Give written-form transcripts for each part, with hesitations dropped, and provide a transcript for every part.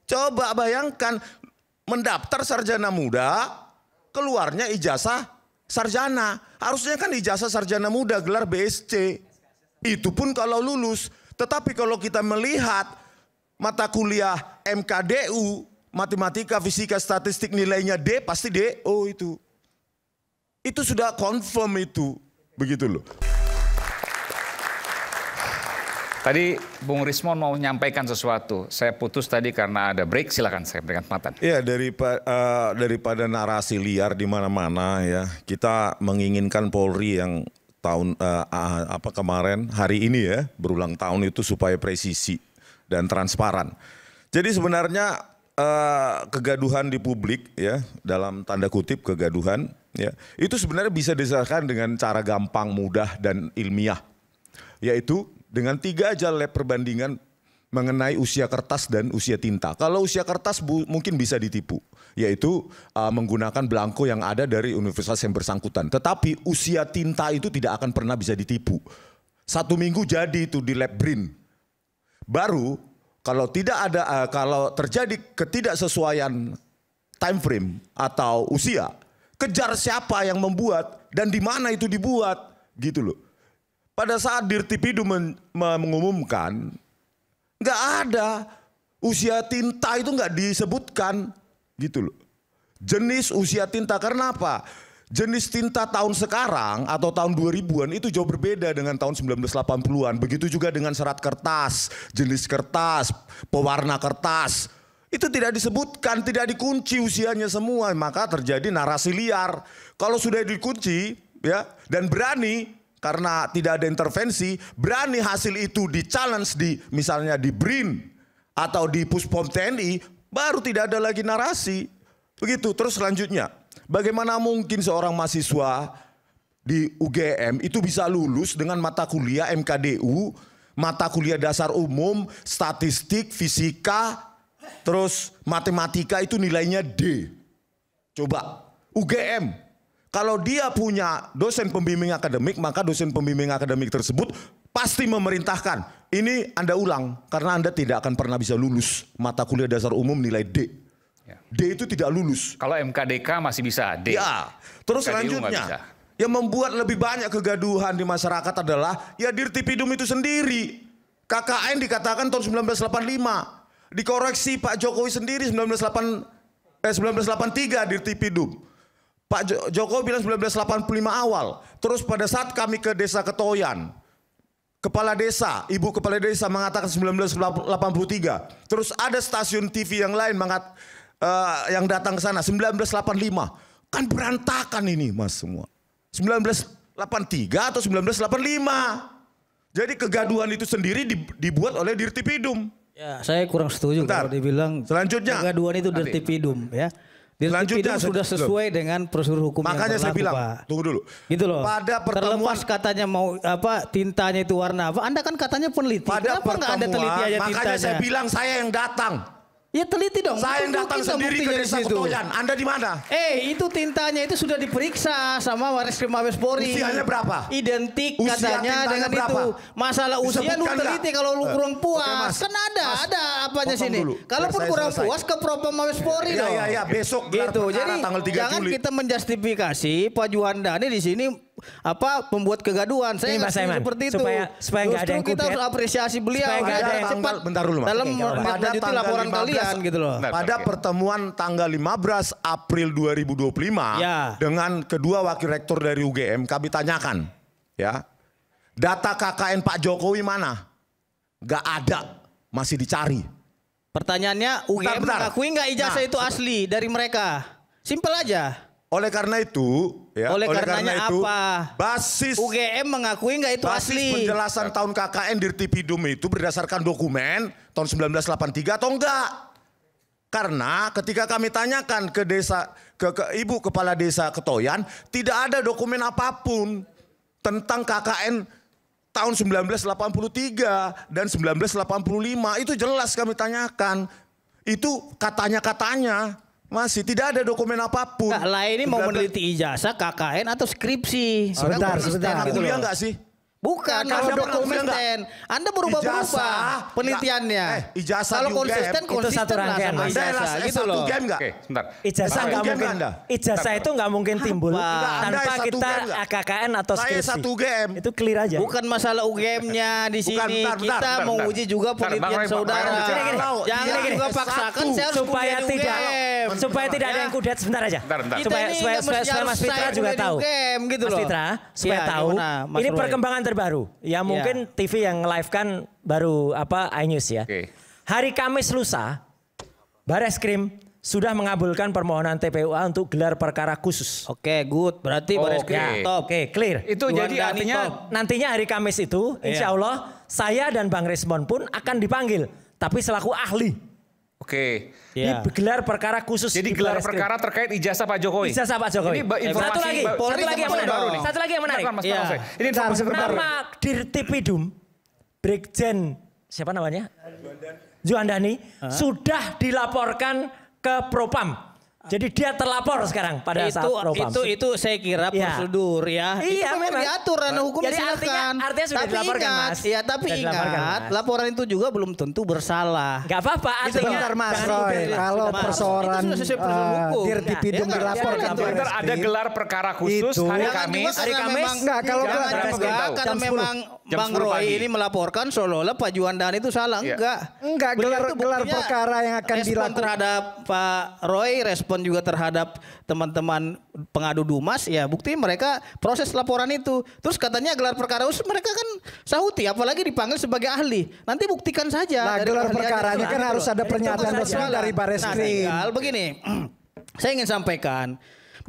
Coba bayangkan mendaftar sarjana muda, keluarnya ijazah sarjana. Harusnya kan ijazah sarjana muda gelar BSc. Itu pun kalau lulus. Tetapi kalau kita melihat mata kuliah MKDU, matematika, fisika, statistik nilainya D, pasti D. Oh itu. Itu sudah confirm itu. Begitu loh. Tadi Bung Rismon mau menyampaikan sesuatu. Saya putus tadi karena ada break. Silakan saya berikan kesempatan. Ya daripada narasi liar di mana-mana ya, kita menginginkan Polri yang kemarin hari ini ya berulang tahun itu supaya presisi dan transparan. Jadi sebenarnya kegaduhan di publik ya, dalam tanda kutip kegaduhan ya, itu sebenarnya bisa diselesaikan dengan cara gampang, mudah dan ilmiah, yaitu dengan 3 aja lab perbandingan mengenai usia kertas dan usia tinta. Kalau usia kertas mungkin bisa ditipu, yaitu menggunakan belangko yang ada dari universitas yang bersangkutan. Tetapi usia tinta itu tidak akan pernah bisa ditipu. 1 minggu jadi itu di lab BRIN. Baru kalau kalau terjadi ketidaksesuaian time frame atau usia, kejar siapa yang membuat dan di mana itu dibuat, gitu loh. Pada saat Dirtipidum mengumumkan, nggak ada usia tinta itu nggak disebutkan, gitu loh. Jenis usia tinta karena apa? Jenis tinta tahun sekarang atau tahun 2000-an itu jauh berbeda dengan tahun 1980-an. Begitu juga dengan serat kertas, jenis kertas, pewarna kertas. Itu tidak disebutkan, tidak dikunci usianya semua, maka terjadi narasi liar. Kalau sudah dikunci ya dan berani, karena tidak ada intervensi, berani hasil itu di-challenge misalnya di BRIN atau di Puspom TNI, baru tidak ada lagi narasi. Begitu, terus selanjutnya, bagaimana mungkin seorang mahasiswa di UGM itu bisa lulus dengan mata kuliah MKDU, mata kuliah dasar umum, statistik, fisika, terus matematika itu nilainya D. Coba, UGM. Kalau dia punya dosen pembimbing akademik, maka dosen pembimbing akademik tersebut pasti memerintahkan, ini Anda ulang karena Anda tidak akan pernah bisa lulus mata kuliah dasar umum nilai D. Ya. D itu tidak lulus. Kalau MKDK masih bisa D. Ya, terus selanjutnya yang membuat lebih banyak kegaduhan di masyarakat adalah ya Dirtipidum itu sendiri. KKN dikatakan tahun 1985, dikoreksi Pak Jokowi sendiri 1983 Dirtipidum. Pak Jokowi bilang 1985 awal. Terus pada saat kami ke desa Ketoyan, kepala desa, ibu kepala desa mengatakan 1983. Terus ada stasiun TV yang lain yang datang ke sana 1985. Kan berantakan ini Mas semua. 1983 atau 1985. Jadi kegaduhan itu sendiri dibuat oleh Dirtipidum. Ya, saya kurang setuju kalau dibilang selanjutnya kegaduhan itu Dirtipidum ya. Selanjutnya sudah sesuai dengan prosedur hukum makanya yang berlaku, saya bilang, Pak. Tunggu dulu. Gitu loh. Pada pertemuan, terlepas katanya mau tintanya itu warna apa, Anda kan katanya peneliti. Pada Kenapa nggak Anda teliti aja makanya tintanya? saya bilang saya yang datang. Ya teliti dong. Saya yang datang sendiri ke desa Ketoyan. Anda di mana? Itu tintanya itu sudah diperiksa sama Bareskrim Mabes Polri. Usianya berapa? Identik katanya dengan berapa? Itu. Masalah usia lu teliti kalau lu kurang puas. Kan ada apanya sini. Kalaupun kurang puas ke Propam Mabes Polri dong. Iya, besok gitu. Jadi tanggal 3 jangan Juli. kita menjustifikasi Pak Juanda ini di sini pembuat kegaduhan. Saya nggak seperti itu. Supaya nggak ada yang kita harus apresiasi beliau. Cepat bentar dulu Mas. Dalam melanjuti laporan kalian gitu loh. Pada pertemuan tanggal 15 April 2025 dengan kedua wakil rektor dari UGM kami tanyakan ya. Data KKN Pak Jokowi mana? Gak ada, masih dicari. Pertanyaannya UGM mengakui nggak ijazah itu asli dari mereka? Simpel aja. Oleh karena itu, ya, oleh karena itu, apa? Basis UGM mengakui nggak itu basis asli? Penjelasan tahun KKN Dirtipidum itu berdasarkan dokumen tahun 1983 atau enggak? Karena ketika kami tanyakan ke desa, ke ibu kepala desa Ketoyan, tidak ada dokumen apapun tentang KKN tahun 1983 dan 1985. Itu jelas kami tanyakan. Itu katanya. Masih tidak ada dokumen apapun. Nah, lah ini mau meneliti ijazah, KKN atau skripsi. Sebentar. Kuliah enggak sih? Bukan, kalau konsisten. Anda berubah-ubah penelitiannya. Ijazah kalau konsisten itu satu rangkaian. sama ijazah gitu loh. Game enggak? Oke, sebentar. Ijazah nggak mungkin. Ijazah itu nggak mungkin timbul tanpa Anda kita S1 AKKN atau skripsi. Saya 1 game. Itu clear aja. Bukan masalah UGM-nya di sini. Kita mau uji juga penelitian saudara. Jangan juga paksakan saya harus supaya tidak ada yang kudet sebentar aja. Supaya Mas Fitra juga tahu. Gitu Mas loh. Fitra supaya tahu. Ini perkembangan terbaru. Ya mungkin TV yang live kan baru iNews ya. Hari Kamis lusa, Bareskrim sudah mengabulkan permohonan TPUA untuk gelar perkara khusus. Oke, good. Berarti Bareskrim top. Oke, clear. Itu jadi artinya nantinya hari Kamis itu, insya Allah saya dan Bang Rismon pun akan dipanggil, tapi selaku ahli. Oke. Ini gelar perkara khusus. Jadi gelar perkara terkait ijazah Pak Jokowi. Ijazah Pak Jokowi. Ini informasi satu lagi yang menarik. Ini informasi nama Dirtipidum Brigjen siapa namanya? Juandani sudah dilaporkan ke Propam. Jadi dia terlapor sekarang pada saat Propam. Itu saya kira prosedur ya. Iya, itu memang diatur ranah hukum. Jadi silakan. artinya sudah dilaporkan, Mas. Ya, tapi ingat laporan itu juga belum tentu bersalah. Gak apa-apa. Sebentar Mas Roy, kalau persoalan Dirtipidum dilaporkan ada gelar perkara khusus hari Kamis. Enggak, kalau karena memang Bang Roy ini melaporkan seolah-olah Pak Juandani itu salah. Enggak, gelar perkara yang akan dilakukan terhadap Pak Roy, respon juga terhadap teman-teman pengadu Dumas, ya bukti mereka proses laporan itu. Terus katanya gelar perkara khusus mereka kan sahuti, apalagi dipanggil sebagai ahli. Nanti buktikan saja. Nah, gelar perkaranya kan harus ada pernyataan resmi dari Bareskrim. Tinggal begini, saya ingin sampaikan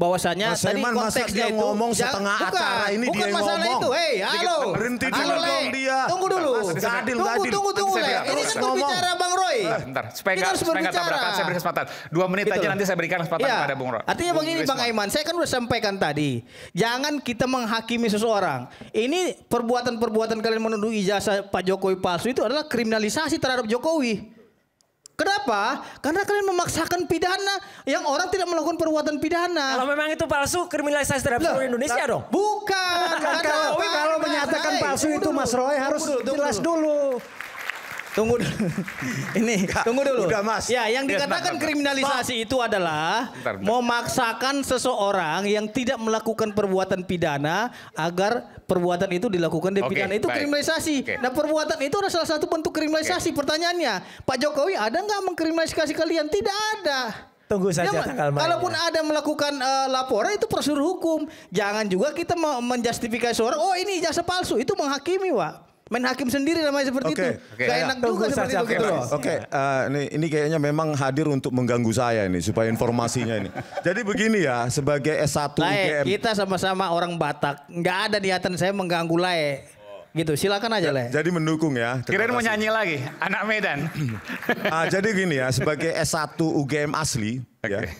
bahwasanya tadi konteksnya itu ngomong setengah acara ini bukan dia masalah ngomong. itu. Hei, halo. Berhenti halo, dulu dong dia. Tunggu dulu. Tunggu Le. Ini kan berbicara Bang Roy. Bentar, supaya nggak tabrakan, saya beri kesempatan. 2 menit aja nanti saya berikan kesempatan kepada Bung Roy. Artinya begini Bang Aiman, saya kan udah sampaikan tadi. Jangan kita menghakimi seseorang. Ini perbuatan-perbuatan kalian menuduh ijazah Pak Jokowi palsu itu adalah kriminalisasi terhadap Jokowi. Kenapa? Karena kalian memaksakan pidana yang orang tidak melakukan perbuatan pidana. Kalau memang itu palsu, kriminalisasi terhadap seluruh Indonesia dong. Bukan. Kalau menyatakan palsu itu Mas Roy harus jelas dulu. Tunggu dulu. Tunggu dulu. Udah, Mas. Ya, yang dikatakan kriminalisasi itu adalah memaksakan seseorang yang tidak melakukan perbuatan pidana agar perbuatan itu dilakukan di pidana. Itu kriminalisasi. Nah, perbuatan itu adalah salah satu bentuk kriminalisasi. Pertanyaannya, Pak Jokowi ada nggak mengkriminalisasi kalian? Tidak ada. Tunggu saja tanggal mainnya. Kalaupun ada melakukan laporan itu prosedur hukum. Jangan juga kita menjustifikasi seorang, oh ini ijazah palsu. Itu menghakimi, Pak. Main hakim sendiri namanya seperti itu. Gak enak juga seperti itu gitu loh. Ini kayaknya memang hadir untuk mengganggu saya ini supaya informasinya ini. Jadi begini ya, sebagai S1 UGM. Kita sama-sama orang Batak. Nggak ada niatan saya mengganggu Lae. Gitu, silakan aja Lae. Jadi mendukung ya. Kirain mau nyanyi lagi, anak Medan. Jadi gini ya, sebagai S1 UGM asli. Ya.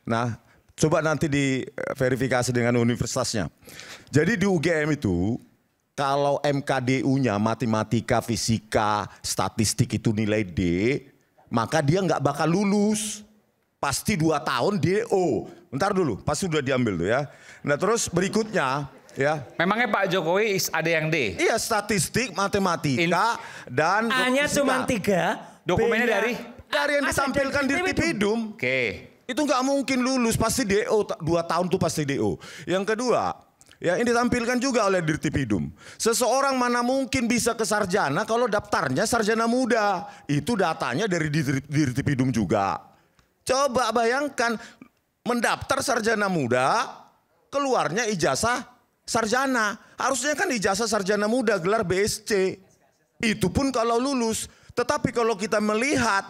Nah, coba nanti diverifikasi dengan universitasnya. Jadi di UGM itu, kalau MKDU-nya matematika, fisika, statistik itu nilai D, maka dia nggak bakal lulus. Pasti 2 tahun DO. Bentar dulu, pasti sudah diambil tuh ya. Nah terus berikutnya ya. Memangnya Pak Jokowi ada yang D? Iya, statistik, matematika, dan A-nya cuma 3. Dokumennya dari yang ditampilkan di Dirtipidum. Oke. Itu nggak mungkin lulus, pasti DO. 2 tahun tuh pasti DO. Yang kedua, ya ini ditampilkan juga oleh Dirtipidum. Seseorang mana mungkin bisa ke sarjana kalau daftarnya sarjana muda. Itu datanya dari Dirtipidum juga. Coba bayangkan mendaftar sarjana muda, keluarnya ijazah sarjana. Harusnya kan ijazah sarjana muda gelar BSc. Itu pun kalau lulus. Tetapi kalau kita melihat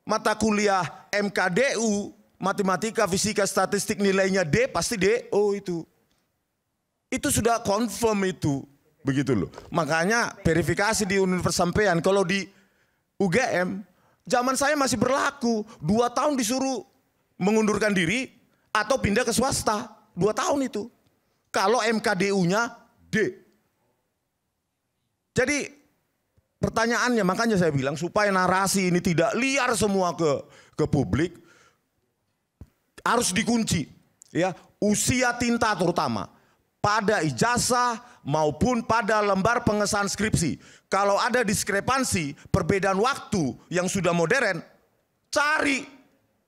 mata kuliah MKDU, matematika, fisika, statistik nilainya D, pasti DO itu. Itu sudah confirm itu. Begitu loh. Makanya verifikasi di universitas sampean. Kalau di UGM, zaman saya masih berlaku. 2 tahun disuruh mengundurkan diri atau pindah ke swasta. 2 tahun itu. Kalau MKDU-nya D. Jadi pertanyaannya, makanya saya bilang supaya narasi ini tidak liar semua ke publik. Harus dikunci. Ya, usia tinta terutama. pada ijazah maupun pada lembar pengesahan skripsi. Kalau ada diskrepansi, perbedaan waktu yang sudah modern, cari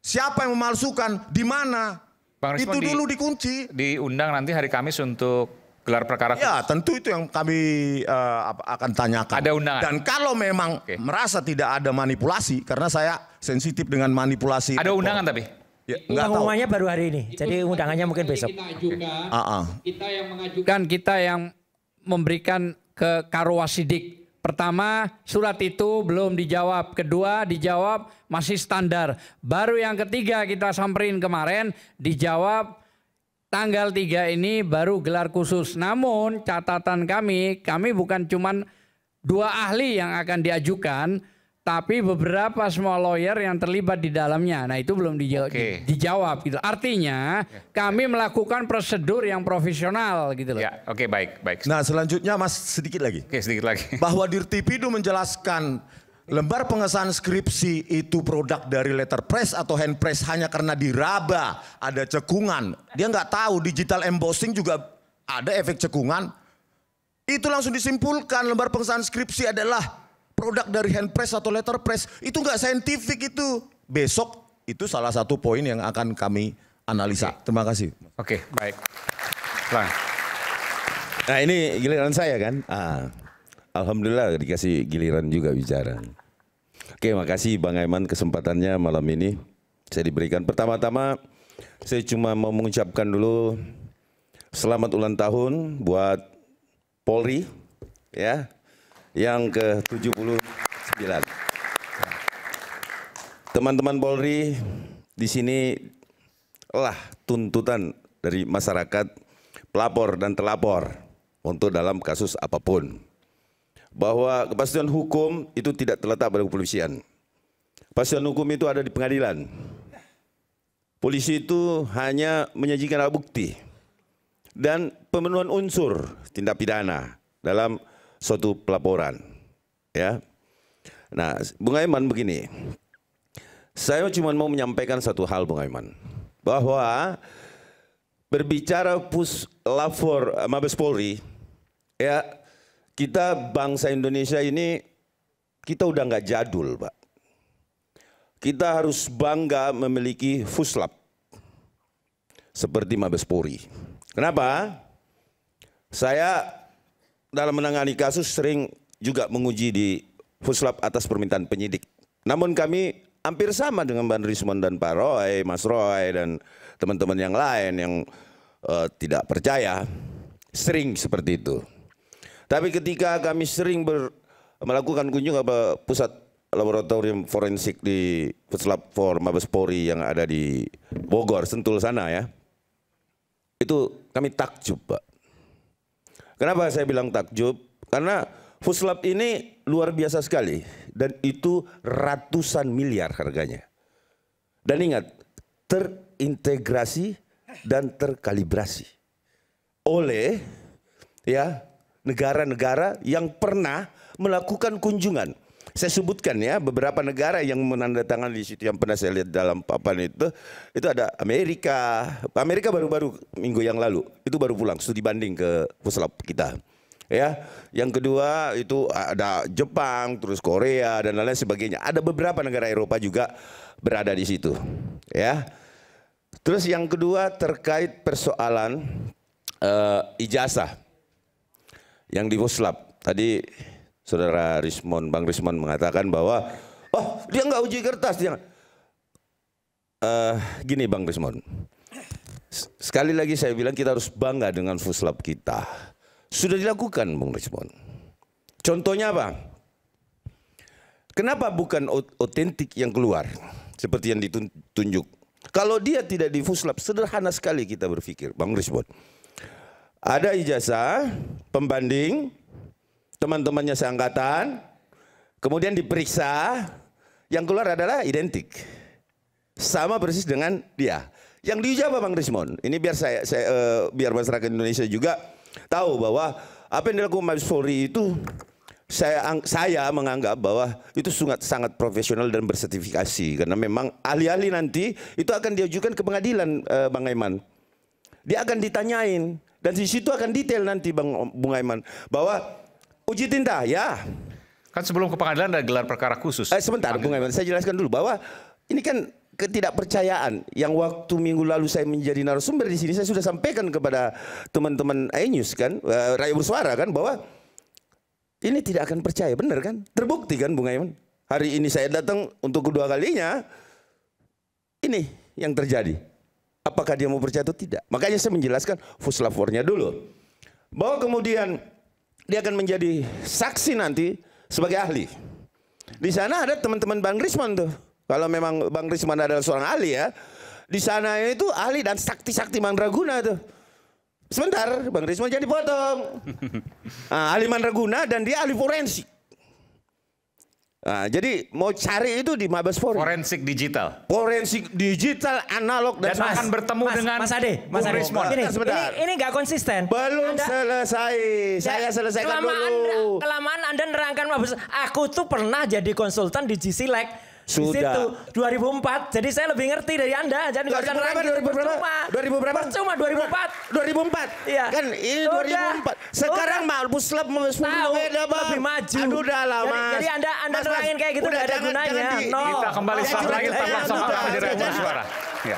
siapa yang memalsukan, di mana. Bang Rismon, itu dulu dikunci. Diundang nanti hari Kamis untuk gelar perkara. Ya, tentu itu yang kami akan tanyakan. Ada undangan. Dan kalau memang merasa tidak ada manipulasi, karena saya sensitif dengan manipulasi. Ada undangan tapi? Ya, pengumumannya baru hari ini, jadi undangannya mungkin besok. Kita ajukan, kita yang mengajukan, kita yang memberikan ke Karwasidik. Pertama, surat itu belum dijawab. Kedua, dijawab masih standar. Baru yang ketiga kita samperin kemarin, dijawab tanggal 3 ini baru gelar khusus. Namun catatan kami bukan cuman 2 ahli yang akan diajukan, tapi beberapa semua lawyer yang terlibat di dalamnya. Nah itu belum dijawab gitu. Artinya kami melakukan prosedur yang profesional gitu loh. Ya, oke, baik. Nah selanjutnya Mas sedikit lagi. Oke, sedikit lagi. Bahwa Dirtipidu menjelaskan lembar pengesahan skripsi itu produk dari letterpress atau handpress hanya karena diraba, ada cekungan. Dia nggak tahu digital embossing juga ada efek cekungan. Itu langsung disimpulkan lembar pengesahan skripsi adalah produk dari handpress atau letterpress. Itu nggak saintifik itu. Besok itu salah satu poin yang akan kami analisa. Terima kasih. Oke, baik. Bang. Nah ini giliran saya kan. Alhamdulillah dikasih giliran juga bicara. Oke, makasih Bang Aiman kesempatannya malam ini saya diberikan. Pertama-tama saya cuma mau mengucapkan dulu selamat ulang tahun buat Polri ya. Yang ke-79. Teman-teman Polri, di sini lah tuntutan dari masyarakat pelapor dan terlapor untuk dalam kasus apapun. Bahwa kepastian hukum itu tidak terletak pada kepolisian. Kepastian hukum itu ada di pengadilan. Polisi itu hanya menyajikan alat bukti dan pemenuhan unsur tindak pidana dalam suatu pelaporan, ya. Nah, Bung Aiman begini, saya cuma mau menyampaikan satu hal, Bung Aiman, bahwa berbicara puslapor Mabes Polri, ya, kita bangsa Indonesia ini kita udah nggak jadul, Pak. Kita harus bangga memiliki puslap seperti Mabes Polri. Kenapa? Saya dalam menangani kasus sering juga menguji di puslap atas permintaan penyidik. Namun kami hampir sama dengan Bang Rismon dan Pak Roy, Mas Roy dan teman-teman yang lain yang tidak percaya, sering seperti itu. Tapi ketika kami sering melakukan kunjungan ke pusat laboratorium forensik di puslap for Mabes Polri yang ada di Bogor, Sentul sana ya, itu kami takjub, Pak. Kenapa saya bilang takjub? Karena puslap ini luar biasa sekali dan itu ratusan miliar harganya. Dan ingat, terintegrasi dan terkalibrasi oleh ya negara-negara yang pernah melakukan kunjungan. Saya sebutkan ya beberapa negara yang menandatangani di situ yang pernah saya lihat dalam papan itu ada Amerika. Amerika baru-baru minggu yang lalu itu baru pulang studi banding ke puslap kita. Ya, yang kedua itu ada Jepang, terus Korea dan lain-lain sebagainya. Ada beberapa negara Eropa juga berada di situ. Ya, terus yang kedua terkait persoalan ijazah yang di puslap tadi. Saudara Rismon, Bang Rismon mengatakan bahwa dia nggak uji kertas, dia gini Bang Rismon. Sekali lagi saya bilang kita harus bangga dengan puslap kita. Sudah dilakukan Bang Rismon. Contohnya apa? Kenapa bukan otentik yang keluar seperti yang ditunjuk? Kalau dia tidak di puslap, sederhana sekali kita berpikir Bang Rismon. Ada ijazah pembanding teman-temannya seangkatan, kemudian diperiksa, yang keluar adalah identik. Sama persis dengan dia. Yang diuji apa Bang Rismon? Ini biar biar masyarakat Indonesia juga tahu bahwa apa yang dilakukan Mabes Polri itu saya menganggap bahwa itu sangat profesional dan bersertifikasi. Karena memang ahli-ahli nanti itu akan diajukan ke pengadilan Bang Aiman. Dia akan ditanyain, Dan di situ akan detail nanti Bung Aiman bahwa uji tinta ya. Kan sebelum ke pengadilan ada gelar perkara khusus. Sebentar Bung Aiman, saya jelaskan dulu bahwa ini kan ketidakpercayaan yang waktu minggu lalu saya menjadi narasumber di sini, saya sudah sampaikan kepada teman-teman iNews kan, Rakyat Bersuara kan, bahwa ini tidak akan percaya, benar kan? Terbukti kan Bung Aiman? Hari ini saya datang untuk kedua kalinya, ini yang terjadi. Apakah dia mau percaya atau tidak? Makanya saya menjelaskan puslavornya dulu. Bahwa kemudian dia akan menjadi saksi nanti sebagai ahli. Di sana ada teman-teman Bang Risman tuh. Kalau memang Bang Risman adalah seorang ahli ya. Di sana itu ahli dan sakti-sakti mandraguna tuh. Sebentar, Bang Risman jadi potong. Ahli mandraguna dan dia ahli forensik. Nah, jadi mau cari itu di Mabes Polri. Forensik digital. Forensik digital, analog dan akan bertemu dengan Mas Ade. Ini nggak konsisten. Belum selesai. Saya selesaikan dulu. Kelamaan Anda nerangkan Mabes. Aku tuh pernah jadi konsultan di GSilek. Sudah. Di situ 2004. Jadi saya lebih ngerti dari Anda. Jadi nggak usah nerangin. 2000 berapa? Percuma 2004. 2004. Iya. Kan ini 2004. Sekarang Mabes beda Bang. Lebih maju. Aduh udah lah Mas. Jadi Anda nerangin kayak gitu nggak ada gunanya. Kita kembali setelah lagi tetap bersama kami di Rakyat Bersuara. Ya.